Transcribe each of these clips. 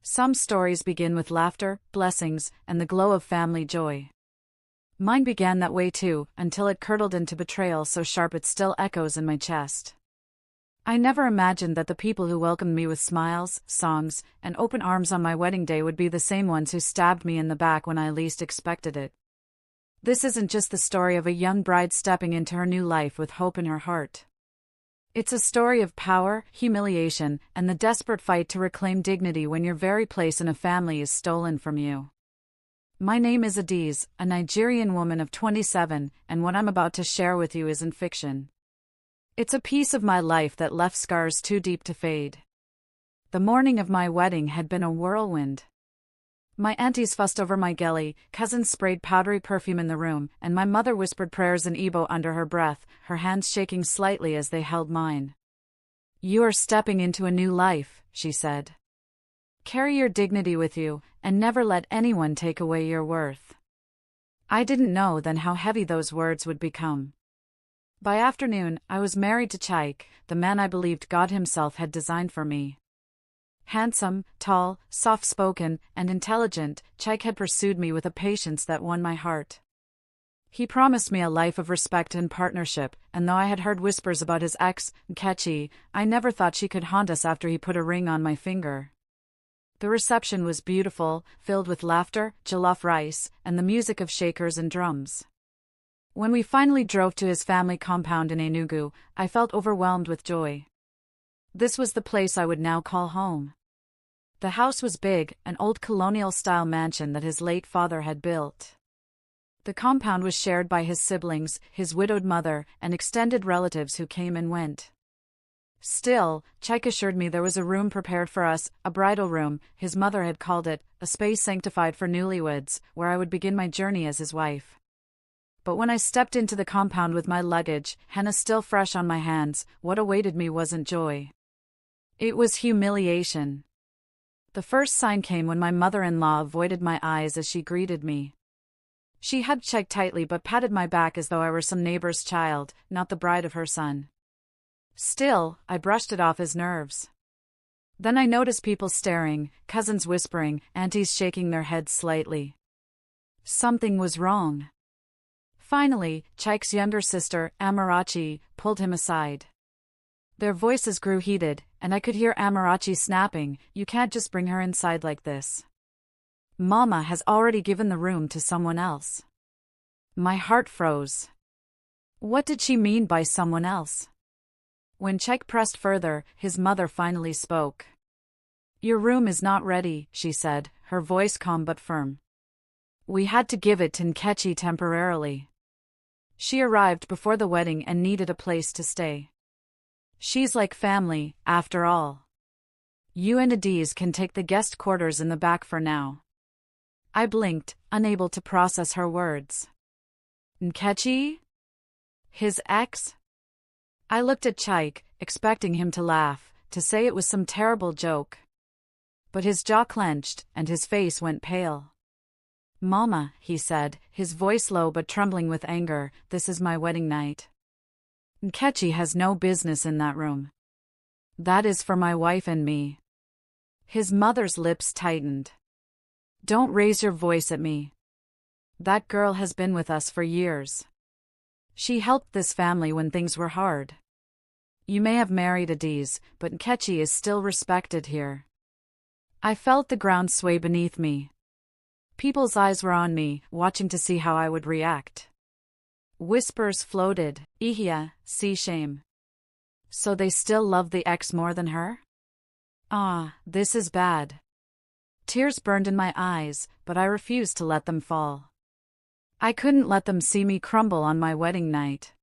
Some stories begin with laughter, blessings, and the glow of family joy. Mine began that way too, until it curdled into betrayal so sharp it still echoes in my chest. I never imagined that the people who welcomed me with smiles, songs, and open arms on my wedding day would be the same ones who stabbed me in the back when I least expected it. This isn't just the story of a young bride stepping into her new life with hope in her heart. It's a story of power, humiliation, and the desperate fight to reclaim dignity when your very place in a family is stolen from you. My name is Adaeze, a Nigerian woman of 27, and what I'm about to share with you isn't fiction. It's a piece of my life that left scars too deep to fade. The morning of my wedding had been a whirlwind. My aunties fussed over my gelly, cousins sprayed powdery perfume in the room, and my mother whispered prayers in Igbo under her breath, her hands shaking slightly as they held mine. "You are stepping into a new life," she said. "Carry your dignity with you, and never let anyone take away your worth." I didn't know then how heavy those words would become. By afternoon, I was married to Chaik, the man I believed God himself had designed for me. Handsome, tall, soft-spoken, and intelligent, Chaik had pursued me with a patience that won my heart. He promised me a life of respect and partnership, and though I had heard whispers about his ex, Nkechi, I never thought she could haunt us after he put a ring on my finger. The reception was beautiful, filled with laughter, jollof rice, and the music of shakers and drums. When we finally drove to his family compound in Enugu, I felt overwhelmed with joy. This was the place I would now call home. The house was big, an old colonial-style mansion that his late father had built. The compound was shared by his siblings, his widowed mother, and extended relatives who came and went. Still, Chaik assured me there was a room prepared for us, a bridal room, his mother had called it, a space sanctified for newlyweds, where I would begin my journey as his wife. But when I stepped into the compound with my luggage, henna still fresh on my hands, what awaited me wasn't joy. It was humiliation. The first sign came when my mother-in-law avoided my eyes as she greeted me. She hugged Chaik tightly but patted my back as though I were some neighbor's child, not the bride of her son. Still, I brushed it off as nerves. Then I noticed people staring, cousins whispering, aunties shaking their heads slightly. Something was wrong. Finally, Chaik's younger sister, Amarachi, pulled him aside. Their voices grew heated, and I could hear Amarachi snapping, "You can't just bring her inside like this. Mama has already given the room to someone else." My heart froze. What did she mean by someone else? When Chaik pressed further, his mother finally spoke. "Your room is not ready," she said, her voice calm but firm. "We had to give it to Nkechi temporarily. She arrived before the wedding and needed a place to stay. She's like family, after all. You and Adaeze can take the guest quarters in the back for now." I blinked, unable to process her words. "Nkechi? His ex?" I looked at Chaik, expecting him to laugh, to say it was some terrible joke. But his jaw clenched, and his face went pale. "Mama," he said, his voice low but trembling with anger, "this is my wedding night. Nkechi has no business in that room. That is for my wife and me." His mother's lips tightened. "Don't raise your voice at me. That girl has been with us for years. She helped this family when things were hard. You may have married Adaeze, but Nkechi is still respected here." I felt the ground sway beneath me. People's eyes were on me, watching to see how I would react. Whispers floated, "Ihia, see shame. So they still love the ex more than her? Ah, this is bad." Tears burned in my eyes, but I refused to let them fall. I couldn't let them see me crumble on my wedding night.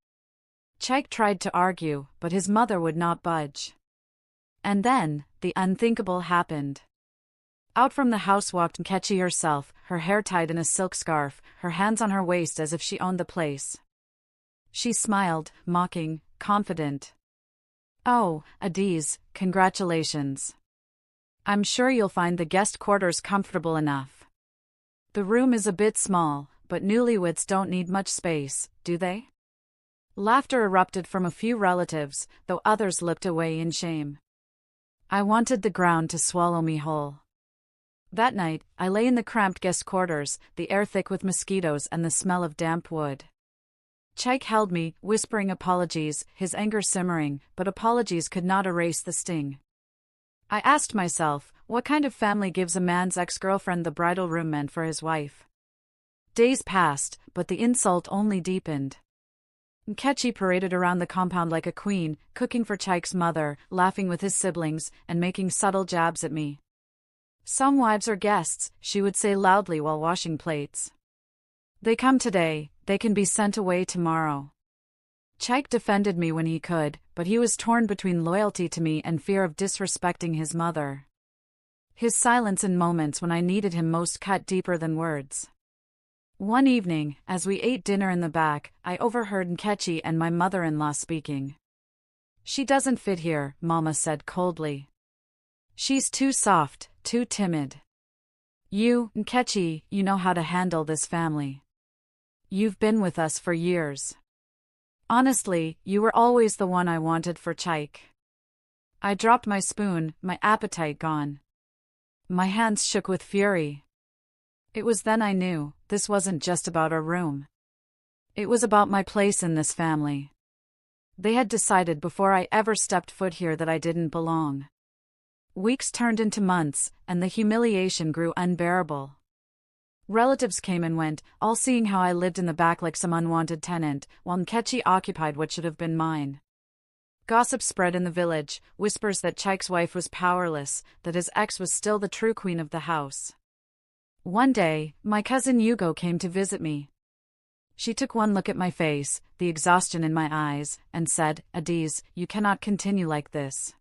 Chaik tried to argue, but his mother would not budge. And then, the unthinkable happened. Out from the house walked Nkechi herself, her hair tied in a silk scarf, her hands on her waist as if she owned the place. She smiled, mocking, confident. "Oh, Adaeze, congratulations. I'm sure you'll find the guest quarters comfortable enough. The room is a bit small, but newlyweds don't need much space, do they?" Laughter erupted from a few relatives, though others looked away in shame. I wanted the ground to swallow me whole. That night, I lay in the cramped guest quarters, the air thick with mosquitoes and the smell of damp wood. Chike held me, whispering apologies, his anger simmering, but apologies could not erase the sting. I asked myself, what kind of family gives a man's ex-girlfriend the bridal room meant for his wife? Days passed, but the insult only deepened. Nkechi paraded around the compound like a queen, cooking for Chike's mother, laughing with his siblings, and making subtle jabs at me. Some wives are guests, she would say loudly while washing plates. They come today, they can be sent away tomorrow. Chike defended me when he could, but he was torn between loyalty to me and fear of disrespecting his mother. His silence in moments when I needed him most cut deeper than words. One evening, as we ate dinner in the back, I overheard Nkechi and my mother-in-law speaking. "She doesn't fit here," Mama said coldly. "She's too soft, too timid. You, Nkechi, you know how to handle this family. You've been with us for years. Honestly, you were always the one I wanted for Chike." I dropped my spoon, my appetite gone. My hands shook with fury. It was then I knew, this wasn't just about our room. It was about my place in this family. They had decided before I ever stepped foot here that I didn't belong. Weeks turned into months, and the humiliation grew unbearable. Relatives came and went, all seeing how I lived in the back like some unwanted tenant, while Nkechi occupied what should have been mine. Gossip spread in the village, whispers that Chike's wife was powerless, that his ex was still the true queen of the house. One day, my cousin Hugo came to visit me. She took one look at my face, the exhaustion in my eyes, and said, "Adaeze, you cannot continue like this.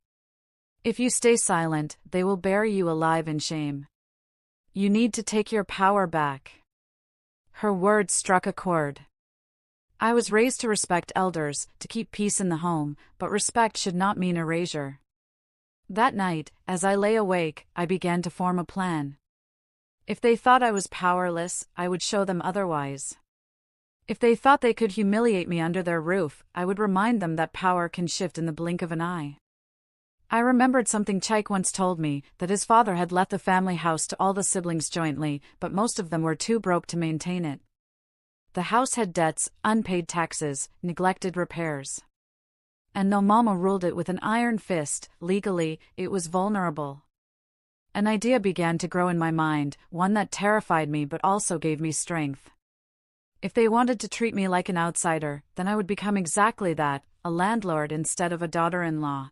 If you stay silent, they will bury you alive in shame. You need to take your power back." Her words struck a chord. I was raised to respect elders, to keep peace in the home, but respect should not mean erasure. That night, as I lay awake, I began to form a plan. If they thought I was powerless, I would show them otherwise. If they thought they could humiliate me under their roof, I would remind them that power can shift in the blink of an eye. I remembered something Chike once told me, that his father had left the family house to all the siblings jointly, but most of them were too broke to maintain it. The house had debts, unpaid taxes, neglected repairs. And though Mama ruled it with an iron fist, legally, it was vulnerable. An idea began to grow in my mind, one that terrified me but also gave me strength. If they wanted to treat me like an outsider, then I would become exactly that, a landlord instead of a daughter-in-law.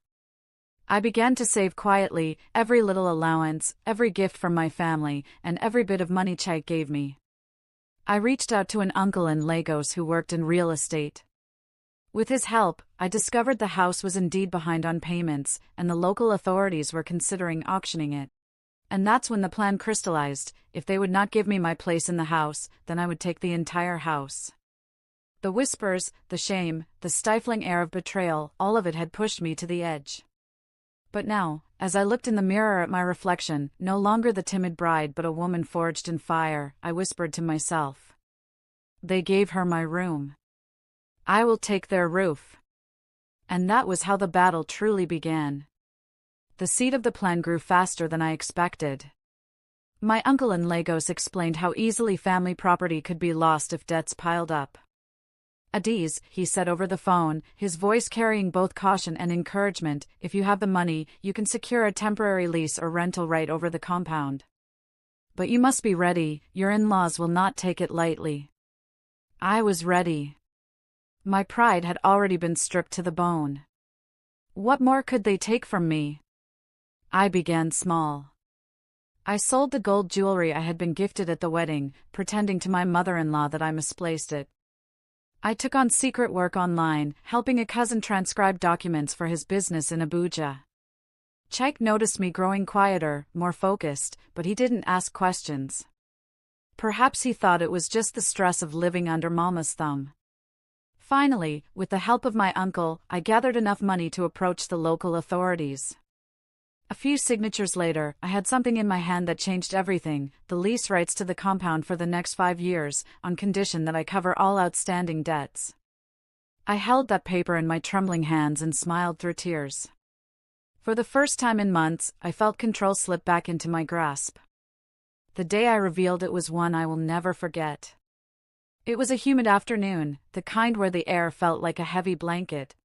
I began to save quietly, every little allowance, every gift from my family, and every bit of money Chike gave me. I reached out to an uncle in Lagos who worked in real estate. With his help, I discovered the house was indeed behind on payments, and the local authorities were considering auctioning it. And that's when the plan crystallized. If they would not give me my place in the house, then I would take the entire house. The whispers, the shame, the stifling air of betrayal, all of it had pushed me to the edge. But now, as I looked in the mirror at my reflection, no longer the timid bride but a woman forged in fire, I whispered to myself. They gave her my room. I will take their roof. And that was how the battle truly began. The seed of the plan grew faster than I expected. My uncle in Lagos explained how easily family property could be lost if debts piled up. "Adaeze," he said over the phone, his voice carrying both caution and encouragement, "if you have the money, you can secure a temporary lease or rental right over the compound. But you must be ready, your in-laws will not take it lightly." I was ready. My pride had already been stripped to the bone. What more could they take from me? I began small. I sold the gold jewelry I had been gifted at the wedding, pretending to my mother-in-law that I misplaced it. I took on secret work online, helping a cousin transcribe documents for his business in Abuja. Chike noticed me growing quieter, more focused, but he didn't ask questions. Perhaps he thought it was just the stress of living under Mama's thumb. Finally, with the help of my uncle, I gathered enough money to approach the local authorities. A few signatures later, I had something in my hand that changed everything, the lease rights to the compound for the next 5 years, on condition that I cover all outstanding debts. I held that paper in my trembling hands and smiled through tears. For the first time in months, I felt control slip back into my grasp. the day I revealed it was one I will never forget. It was a humid afternoon, the kind where the air felt like a heavy blanket.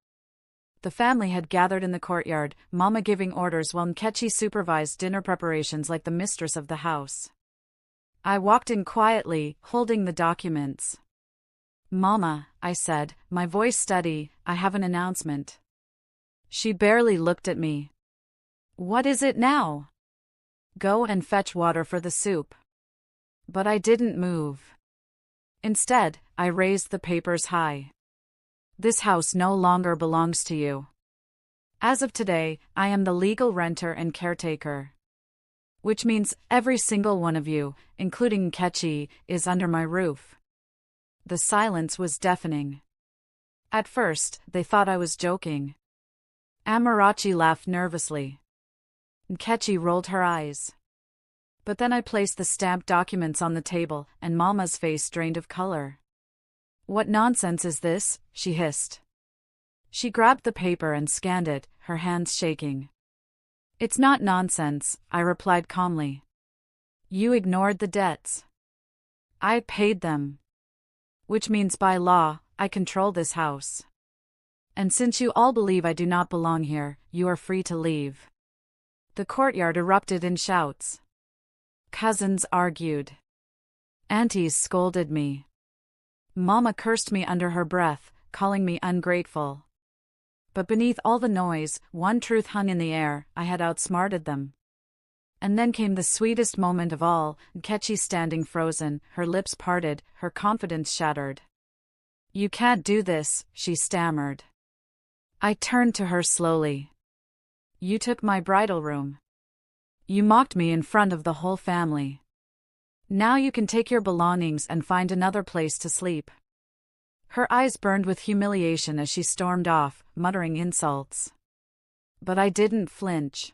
The family had gathered in the courtyard, Mama giving orders while Nkechi supervised dinner preparations like the mistress of the house. I walked in quietly, holding the documents. "Mama," I said, my voice steady, "I have an announcement." She barely looked at me. "What is it now?" "Go and fetch water for the soup." But I didn't move. Instead, I raised the papers high. "This house no longer belongs to you. As of today, I am the legal renter and caretaker. Which means every single one of you, including Nkechi, is under my roof." The silence was deafening. At first, they thought I was joking. Amarachi laughed nervously. Nkechi rolled her eyes. But then I placed the stamped documents on the table, and Mama's face drained of color. "What nonsense is this?" she hissed. She grabbed the paper and scanned it, her hands shaking. "It's not nonsense," I replied calmly. "You ignored the debts. I paid them. Which means by law, I control this house. And since you all believe I do not belong here, you are free to leave." The courtyard erupted in shouts. Cousins argued. Aunties scolded me. Mama cursed me under her breath, calling me ungrateful. But beneath all the noise, one truth hung in the air: I had outsmarted them. And then came the sweetest moment of all, Nkechi standing frozen, her lips parted, her confidence shattered. "You can't do this," she stammered. I turned to her slowly. "You took my bridal room. You mocked me in front of the whole family. Now you can take your belongings and find another place to sleep." Her eyes burned with humiliation as she stormed off, muttering insults. But I didn't flinch.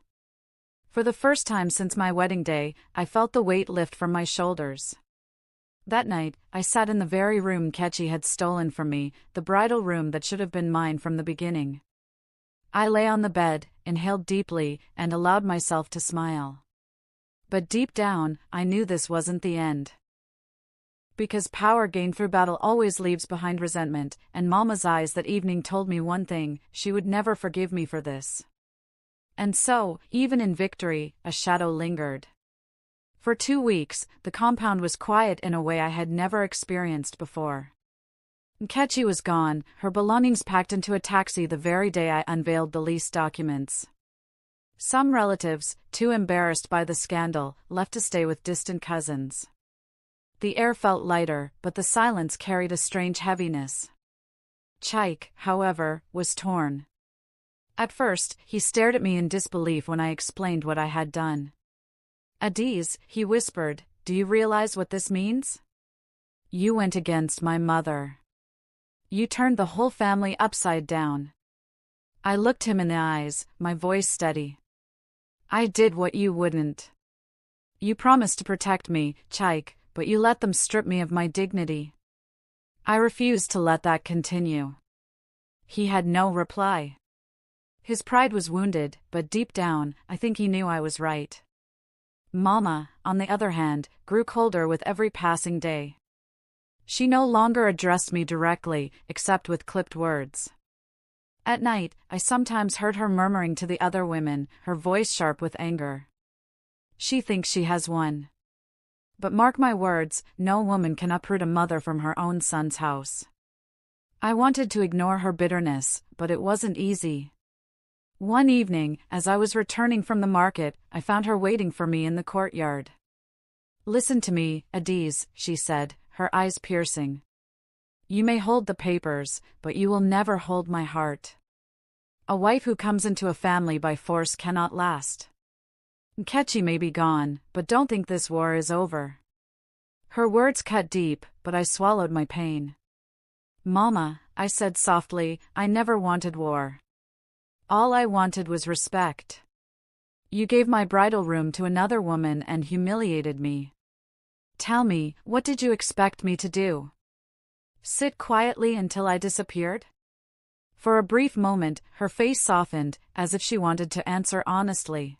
For the first time since my wedding day, I felt the weight lift from my shoulders. That night, I sat in the very room Nkechi had stolen from me, the bridal room that should have been mine from the beginning. I lay on the bed, inhaled deeply, and allowed myself to smile. But deep down, I knew this wasn't the end. Because power gained through battle always leaves behind resentment, and Mama's eyes that evening told me one thing: she would never forgive me for this. And so, even in victory, a shadow lingered. For 2 weeks, the compound was quiet in a way I had never experienced before. Nkechi was gone, her belongings packed into a taxi the very day I unveiled the lease documents. Some relatives, too embarrassed by the scandal, left to stay with distant cousins. The air felt lighter, but the silence carried a strange heaviness. Chaik, however, was torn. At first, he stared at me in disbelief when I explained what I had done. "Adaeze," he whispered, "do you realize what this means? You went against my mother. You turned the whole family upside down." I looked him in the eyes, my voice steady. "I did what you wouldn't. You promised to protect me, Chaik, but you let them strip me of my dignity. I refused to let that continue." He had no reply. His pride was wounded, but deep down, I think he knew I was right. Mama, on the other hand, grew colder with every passing day. She no longer addressed me directly, except with clipped words. At night, I sometimes heard her murmuring to the other women, her voice sharp with anger. "She thinks she has won. But mark my words, no woman can uproot a mother from her own son's house." I wanted to ignore her bitterness, but it wasn't easy. One evening, as I was returning from the market, I found her waiting for me in the courtyard. "Listen to me, Adaeze," she said, her eyes piercing. "You may hold the papers, but you will never hold my heart. A wife who comes into a family by force cannot last. Nkechi may be gone, but don't think this war is over." Her words cut deep, but I swallowed my pain. "Mama," I said softly, "I never wanted war. All I wanted was respect. You gave my bridal room to another woman and humiliated me. Tell me, what did you expect me to do? Sit quietly until I disappeared?" For a brief moment, her face softened, as if she wanted to answer honestly.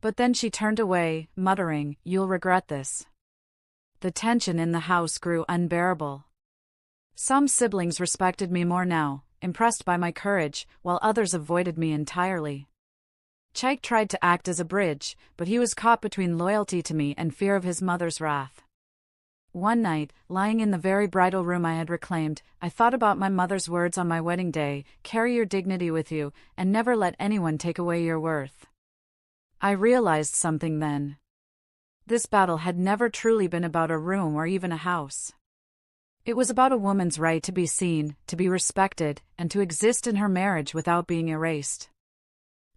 But then she turned away, muttering, "You'll regret this." The tension in the house grew unbearable. Some siblings respected me more now, impressed by my courage, while others avoided me entirely. Chike tried to act as a bridge, but he was caught between loyalty to me and fear of his mother's wrath. One night, lying in the very bridal room I had reclaimed, I thought about my mother's words on my wedding day: "Carry your dignity with you, and never let anyone take away your worth." I realized something then. This battle had never truly been about a room or even a house. It was about a woman's right to be seen, to be respected, and to exist in her marriage without being erased.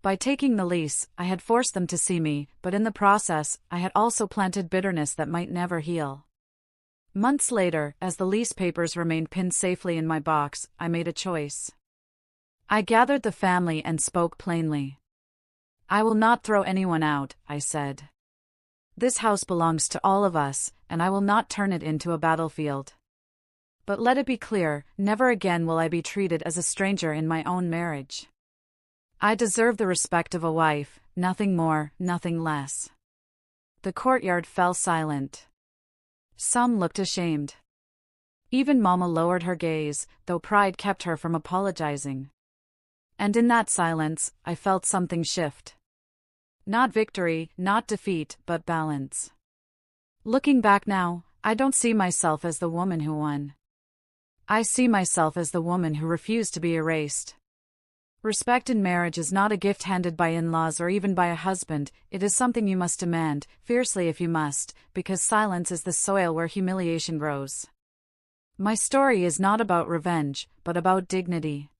By taking the lease, I had forced them to see me, but in the process, I had also planted bitterness that might never heal. Months later, as the lease papers remained pinned safely in my box, I made a choice. I gathered the family and spoke plainly. "I will not throw anyone out," I said. "This house belongs to all of us, and I will not turn it into a battlefield. But let it be clear, never again will I be treated as a stranger in my own marriage. I deserve the respect of a wife, nothing more, nothing less." The courtyard fell silent. Some looked ashamed. Even Mama lowered her gaze, though pride kept her from apologizing. And in that silence, I felt something shift. Not victory, not defeat, but balance. Looking back now, I don't see myself as the woman who won. I see myself as the woman who refused to be erased. Respect in marriage is not a gift handed by in-laws or even by a husband. It is something you must demand, fiercely if you must, because silence is the soil where humiliation grows. My story is not about revenge, but about dignity.